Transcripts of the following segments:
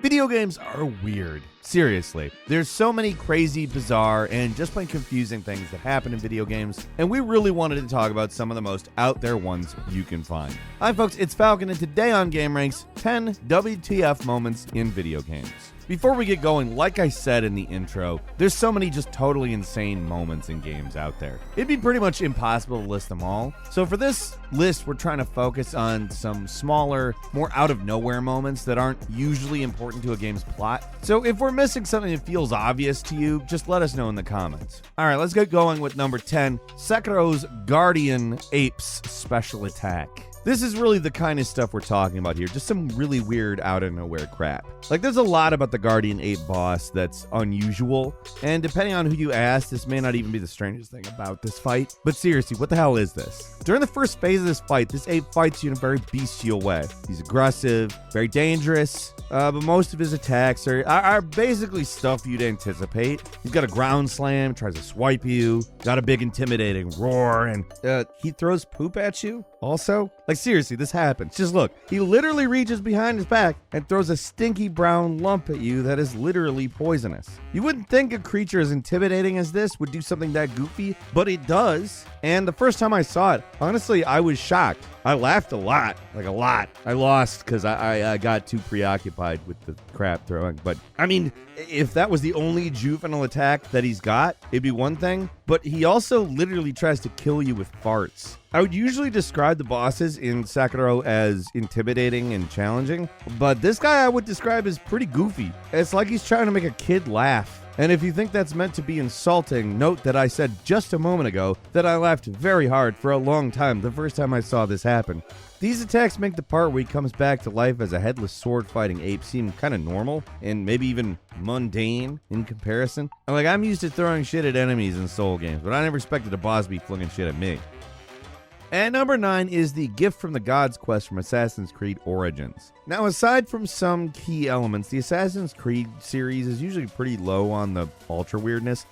Video games are weird. Seriously. There's so many crazy, bizarre, and just plain confusing things that happen in video games, and we really wanted to talk about some of the most out there ones you can find. Hi folks, it's Falcon, and today on GameRanx, 10 WTF moments in video games. Before we get going, like I said in the intro, there's so many just totally insane moments in games out there. It'd be pretty much impossible to list them all. So for this list, we're trying to focus on some smaller, more out-of-nowhere moments that aren't usually important to a game's plot. So if we're missing something that feels obvious to you, just let us know in the comments. All right, let's get going with number 10, Sakuras Guardian Ape's special attack. This is really the kind of stuff we're talking about here, just some really weird out-of-nowhere crap. Like, there's a lot about the Guardian Ape boss that's unusual, and depending on who you ask, this may not even be the strangest thing about this fight. But seriously, what the hell is this? During the first phase of this fight, this ape fights you in a very bestial way. He's aggressive, very dangerous, but most of his attacks are basically stuff you'd anticipate. He's got a ground slam, tries to swipe you, got a big intimidating roar, and he throws poop at you also. Like, seriously, this happens. Just look. He literally reaches behind his back and throws a stinky brown lump at you that is literally poisonous. You wouldn't think a creature as intimidating as this would do something that goofy, but it does. And the first time I saw it, honestly, I was shocked. I laughed a lot, like a lot. I lost because I got too preoccupied with the crap throwing. But, I mean, if that was the only juvenile attack that he's got, it'd be one thing. But he also literally tries to kill you with farts. I would usually describe the bosses in Sekiro as intimidating and challenging, but this guy I would describe as pretty goofy. It's like he's trying to make a kid laugh. And if you think that's meant to be insulting, note that I said just a moment ago that I laughed very hard for a long time the first time I saw this happen. These attacks make the part where he comes back to life as a headless sword-fighting ape seem kind of normal and maybe even mundane in comparison. Like, I'm used to throwing shit at enemies in Soul games, but I never expected a boss to be flinging shit at me. And number 9 is the Gift from the Gods quest from Assassin's Creed Origins. Now, aside from some key elements, the Assassin's Creed series is usually pretty low on the ultra weirdness.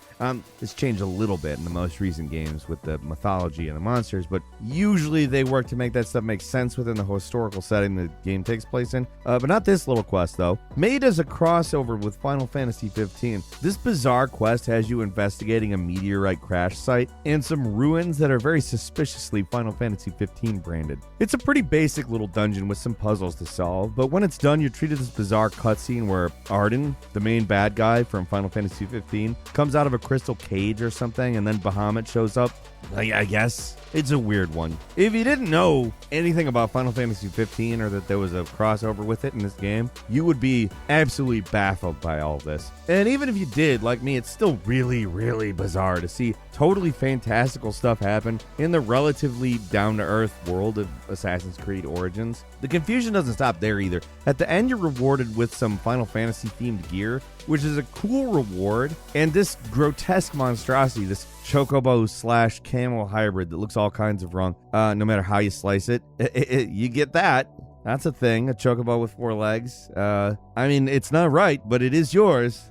It's changed a little bit in the most recent games with the mythology and the monsters, but usually they work to make that stuff make sense within the historical setting the game takes place in. But not this little quest, though. Made as a crossover with Final Fantasy 15, this bizarre quest has you investigating a meteorite crash site and some ruins that are very suspiciously Final Fantasy 15 branded. It's a pretty basic little dungeon with some puzzles to solve, but when it's done, you're treated this bizarre cutscene where Arden, the main bad guy from Final Fantasy 15, comes out of a crystal cage or something, and then Bahamut shows up. I guess. It's a weird one. If you didn't know anything about Final Fantasy 15 or that there was a crossover with it in this game, you would be absolutely baffled by all this. And even if you did, like me, it's still really, really bizarre to see totally fantastical stuff happen in the relatively down-to-earth world of Assassin's Creed Origins. The confusion doesn't stop there either. At the end, you're rewarded with some Final Fantasy-themed gear, which is a cool reward, and this grotesque monstrosity, this chocobo/camel hybrid that looks all kinds of wrong, no matter how you slice it. You get that. That's a thing, a chocobo with 4 legs. I mean, it's not right, but it is yours.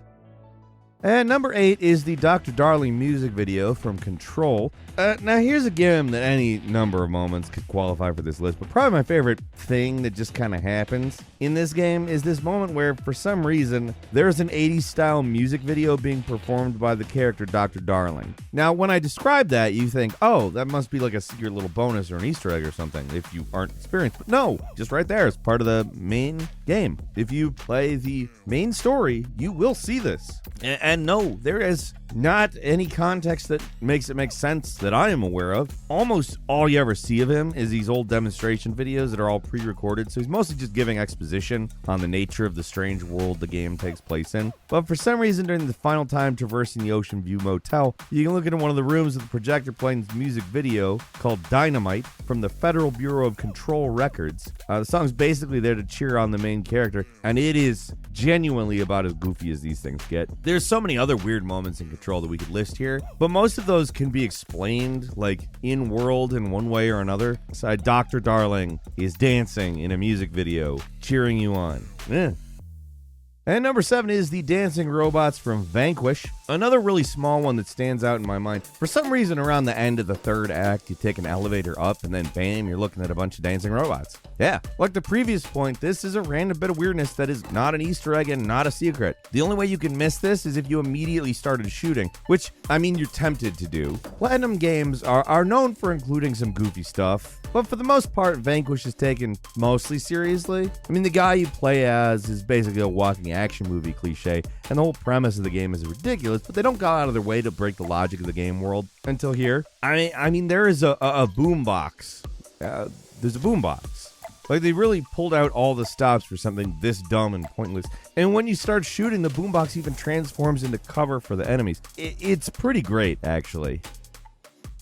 And number 8 is the Dr. Darling music video from Control. Now here's a game that any number of moments could qualify for this list, but probably my favorite thing that just kind of happens in this game is this moment where, for some reason, there's an 80s style music video being performed by the character Dr. Darling. Now, when I describe that, you think, oh, that must be like a secret little bonus or an Easter egg or something if you aren't experienced. But no, just right there, it's part of the main game. If you play the main story, you will see this. And no, there is not any context that makes it make sense that I am aware of. Almost all you ever see of him is these old demonstration videos that are all pre-recorded, so he's mostly just giving exposition on the nature of the strange world the game takes place in. But for some reason, during the final time traversing the Ocean View Motel, you can look into one of the rooms with the projector playing this music video called Dynamite from the Federal Bureau of Control Records. The song's basically there to cheer on the main character, and it is genuinely about as goofy as these things get. There's so many other weird moments in Control that we could list here, but most of those can be explained like in world in one way or another. So Dr. Darling is dancing in a music video, cheering you on. And number 7 is the dancing robots from Vanquish. Another really small one that stands out in my mind. For some reason, around the end of the 3rd act, you take an elevator up and then bam, you're looking at a bunch of dancing robots. Yeah, like the previous point, this is a random bit of weirdness that is not an Easter egg and not a secret. The only way you can miss this is if you immediately started shooting, which, I mean, you're tempted to do. Platinum games are known for including some goofy stuff, but for the most part, Vanquish is taken mostly seriously. I mean, the guy you play as is basically a walking action movie cliche, and the whole premise of the game is ridiculous, but they don't go out of their way to break the logic of the game world until here. I mean, there is a boombox. There's a boombox. Like, they really pulled out all the stops for something this dumb and pointless. And when you start shooting, the boombox even transforms into cover for the enemies. It's pretty great, actually.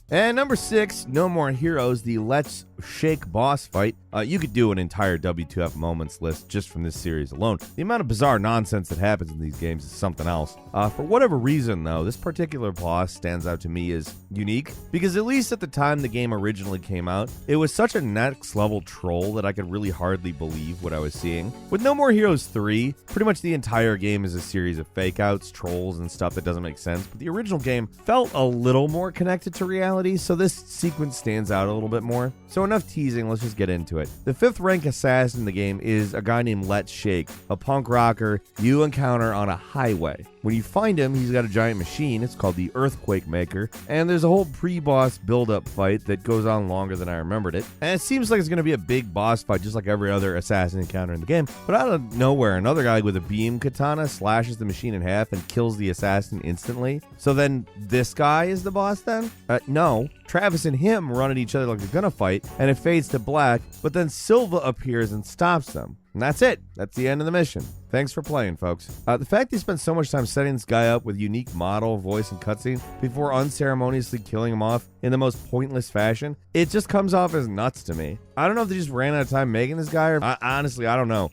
And number 6, No More Heroes, the Let's Shake boss fight. You could do an entire WTF moments list just from this series alone. The amount of bizarre nonsense that happens in these games is something else. For whatever reason, though, this particular boss stands out to me as unique, because at least at the time the game originally came out, it was such a next level troll that I could really hardly believe what I was seeing. With No More Heroes 3, pretty much the entire game is a series of fake outs, trolls, and stuff that doesn't make sense, but the original game felt a little more connected to reality, so this sequence stands out a little bit more. So enough teasing, let's just get into it. The 5th rank assassin in the game is a guy named Let's Shake, a punk rocker you encounter on a highway. When you find him, he's got a giant machine. It's called the Earthquake Maker, and there's a whole pre-boss build-up fight that goes on longer than I remembered it. And it seems like it's going to be a big boss fight, just like every other assassin encounter in the game. But out of nowhere, another guy with a beam katana slashes the machine in half and kills the assassin instantly. So then this guy is the boss then? No. Travis and him run at each other like they're gonna fight, and it fades to black, but then Silva appears and stops them. And that's it. That's the end of the mission. Thanks for playing, folks. The fact they spent so much time setting this guy up with unique model, voice, and cutscene before unceremoniously killing him off in the most pointless fashion, it just comes off as nuts to me. I don't know if they just ran out of time making this guy, or honestly, I don't know.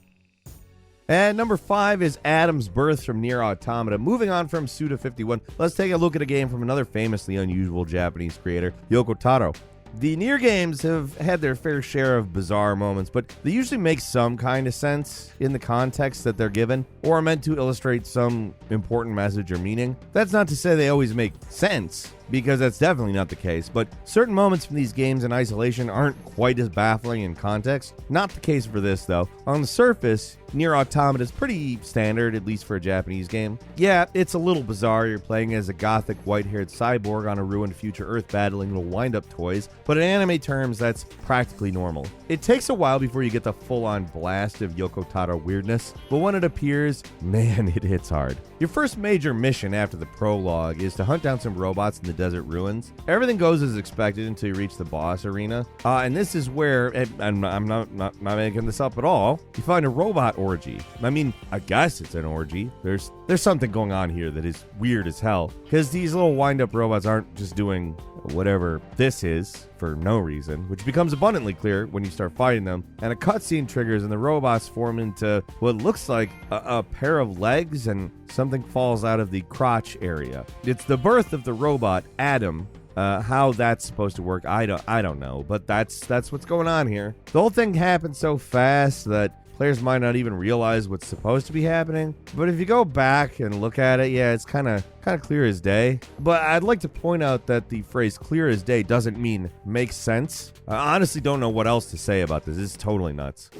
And number 5 is Adam's Birth from Nier Automata. Moving on from Suda51, let's take a look at a game from another famously unusual Japanese creator, Yoko Taro. The Nier games have had their fair share of bizarre moments, but they usually make some kind of sense in the context that they're given, or are meant to illustrate some important message or meaning. That's not to say they always make sense, because that's definitely not the case, but certain moments from these games in isolation aren't quite as baffling in context. Not the case for this, though. On the surface, Nier Automata is pretty standard, at least for a Japanese game. Yeah, it's a little bizarre. You're playing as a gothic white-haired cyborg on a ruined future Earth battling little wind-up toys, but in anime terms, that's practically normal. It takes a while before you get the full-on blast of Yoko Taro weirdness, but when it appears, man, it hits hard. Your first major mission after the prologue is to hunt down some robots in the desert ruins. Everything goes as expected until you reach the boss arena, and this is where, and I'm not making this up at all, you find a robot orgy. I mean, I guess it's an orgy. There's something going on here that is weird as hell, because these little wind-up robots aren't just doing whatever this is for no reason, which becomes abundantly clear when you start fighting them, and a cutscene triggers and the robots form into what looks like a pair of legs, and something falls out of the crotch area. It's the birth of the robot Adam. How that's supposed to work, I don't know, but that's what's going on here. The whole thing happens so fast that players might not even realize what's supposed to be happening. But if you go back and look at it, yeah, it's kind of clear as day. But I'd like to point out that the phrase clear as day doesn't mean makes sense. I honestly don't know what else to say about this. This is totally nuts.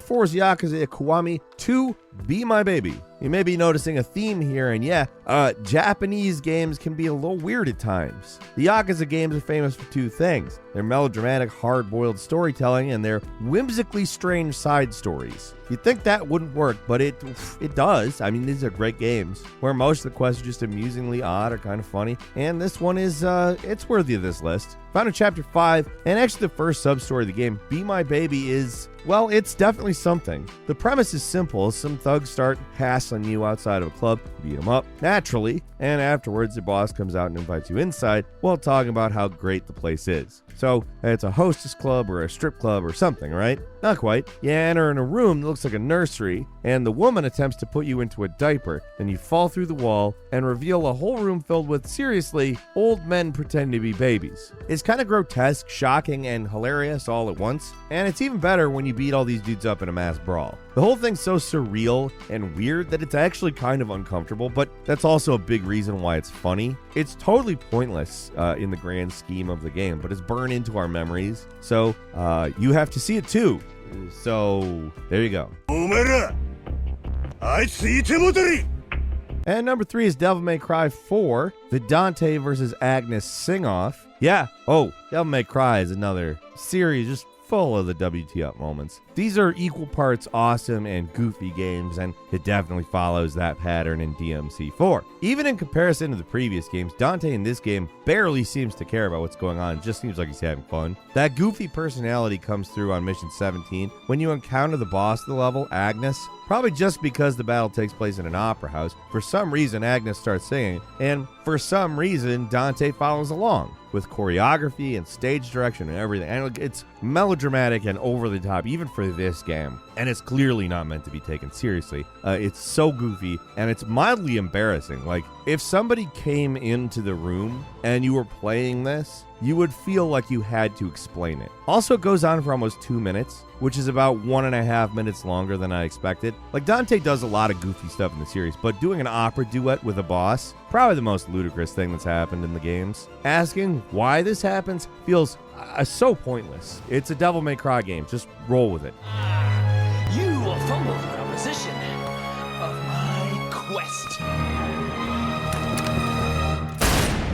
4 is Yakuza Kiwami 2, Be My Baby. You may be noticing a theme here, and yeah, Japanese games can be a little weird at times. The Yakuza games are famous for 2 things: their melodramatic, hard-boiled storytelling and their whimsically strange side stories. You'd think that wouldn't work, but it does. I mean, these are great games, where most of the quests are just amusingly odd or kind of funny, and this one is, it's worthy of this list. Found in Chapter 5, and actually the first sub-story of the game, Be My Baby is, well, it's definitely something. The premise is simple. Some thugs start hassling you outside of a club, beat them up, naturally, and afterwards the boss comes out and invites you inside while talking about how great the place is. So it's a hostess club or a strip club or something, right? Not quite. You enter in a room that looks like a nursery, and the woman attempts to put you into a diaper. Then you fall through the wall and reveal a whole room filled with, seriously, old men pretending to be babies. It's kind of grotesque, shocking, and hilarious all at once, and it's even better when you beat all these dudes up in a mass brawl. The whole thing's so surreal and weird that it's actually kind of uncomfortable, but that's also a big reason why it's funny. It's totally pointless in the grand scheme of the game, but it's burned into our memories, so you have to see it too. So there you go. And number 3 is Devil May Cry 4, the Dante versus Agnes sing-off. Yeah, Devil May Cry is another series just full of the WTF moments. These are equal parts awesome and goofy games, and it definitely follows that pattern in DMC4. Even in comparison to the previous games, Dante in this game barely seems to care about what's going on. It just seems like he's having fun. That goofy personality comes through on Mission 17 when you encounter the boss of the level, Agnes. Probably just because the battle takes place in an opera house, for some reason Agnes starts singing, and for some reason Dante follows along with choreography and stage direction and everything. And it's melodramatic and over the top, even for this game. And it's clearly not meant to be taken seriously. It's so goofy, and it's mildly embarrassing. Like, if somebody came into the room and you were playing this, you would feel like you had to explain it. Also, it goes on for almost 2 minutes, which is about 1.5 minutes longer than I expected. Like, Dante does a lot of goofy stuff in the series, but doing an opera duet with a boss, probably the most ludicrous thing that's happened in the games. Asking why this happens feels so pointless. It's a Devil May Cry game. Just roll with it. You will fumble the proposition of my quest.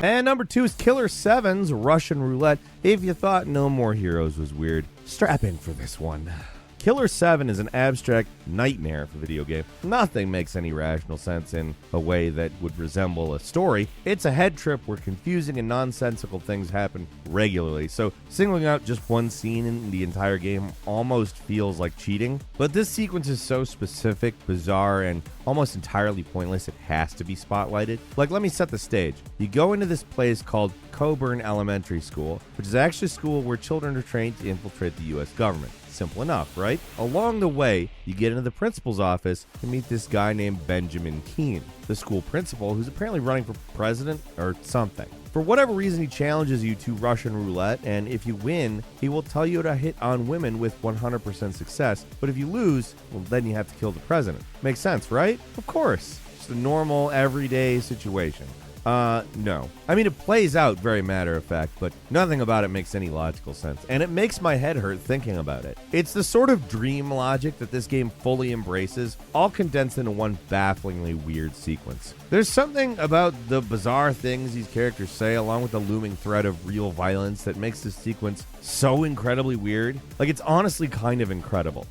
And number 2 is Killer 7's Russian Roulette. If you thought No More Heroes was weird, strap in for this one. Killer 7 is an abstract nightmare for video game. Nothing makes any rational sense in a way that would resemble a story. It's a head trip where confusing and nonsensical things happen regularly, so singling out just one scene in the entire game almost feels like cheating. But this sequence is so specific, bizarre, and almost entirely pointless it has to be spotlighted. Like, let me set the stage. You go into this place called Coburn Elementary School, which is actually a school where children are trained to infiltrate the U.S. government. Simple enough, right? Along the way, you get into the principal's office and meet this guy named Benjamin Keene, the school principal who's apparently running for president or something. For whatever reason, he challenges you to Russian roulette, and if you win, he will tell you to hit on women with 100% success. But if you lose, well, then you have to kill the president. Makes sense, right? Of course. Just a normal, everyday situation. No. I mean, it plays out very matter of fact, but nothing about it makes any logical sense, and it makes my head hurt thinking about it. It's the sort of dream logic that this game fully embraces, all condensed into one bafflingly weird sequence. There's something about the bizarre things these characters say, along with the looming threat of real violence, that makes this sequence so incredibly weird. Like, it's honestly kind of incredible.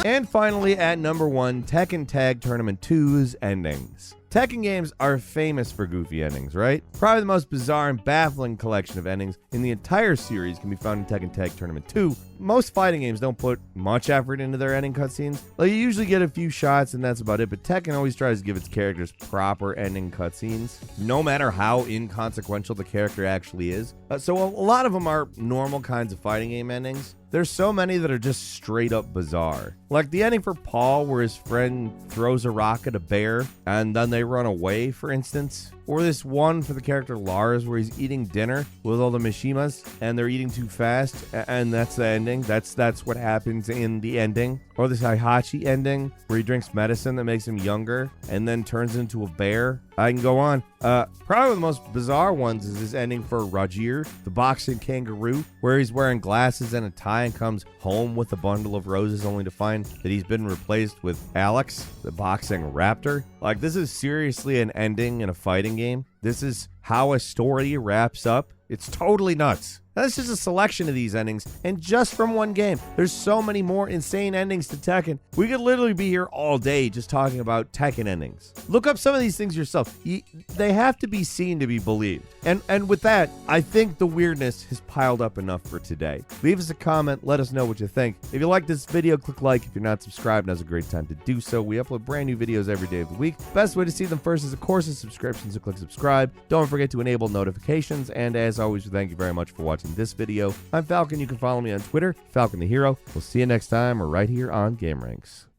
And finally, at number 1, Tekken Tag Tournament 2's endings. Tekken games are famous for goofy endings, right? Probably the most bizarre and baffling collection of endings in the entire series can be found in Tekken Tag Tournament 2. Most fighting games don't put much effort into their ending cutscenes. Like, you usually get a few shots and that's about it, but Tekken always tries to give its characters proper ending cutscenes, no matter how inconsequential the character actually is. So a lot of them are normal kinds of fighting game endings. There's so many that are just straight up bizarre. Like the ending for Paul where his friend throws a rock at a bear and then they run away, for instance. Or this one for the character Lars where he's eating dinner with all the Mishimas and they're eating too fast, and that's the ending. That's what happens in the ending. Or this Heihachi ending where he drinks medicine that makes him younger and then turns into a bear. I can go on. Probably the most bizarre ones is this ending for Roger, the boxing kangaroo, where he's wearing glasses and a tie and comes home with a bundle of roses only to find that he's been replaced with Alex, the boxing raptor. Like, this is seriously an ending in a fighting game. This is how a story wraps up. It's totally nuts. Now, that's just a selection of these endings, and just from one game. There's so many more insane endings to Tekken. We could literally be here all day just talking about Tekken endings. Look up some of these things yourself. They have to be seen to be believed. And with that, I think the weirdness has piled up enough for today. Leave us a comment. Let us know what you think. If you like this video, click like. If you're not subscribed, now's a great time to do so. We upload brand new videos every day of the week. Best way to see them first is, of course, a subscription, so click subscribe. Don't forget to enable notifications. And as always, thank you very much for watching this video. I'm Falcon. You can follow me on Twitter, Falcon the Hero. We'll see you next time, or right here on gameranx.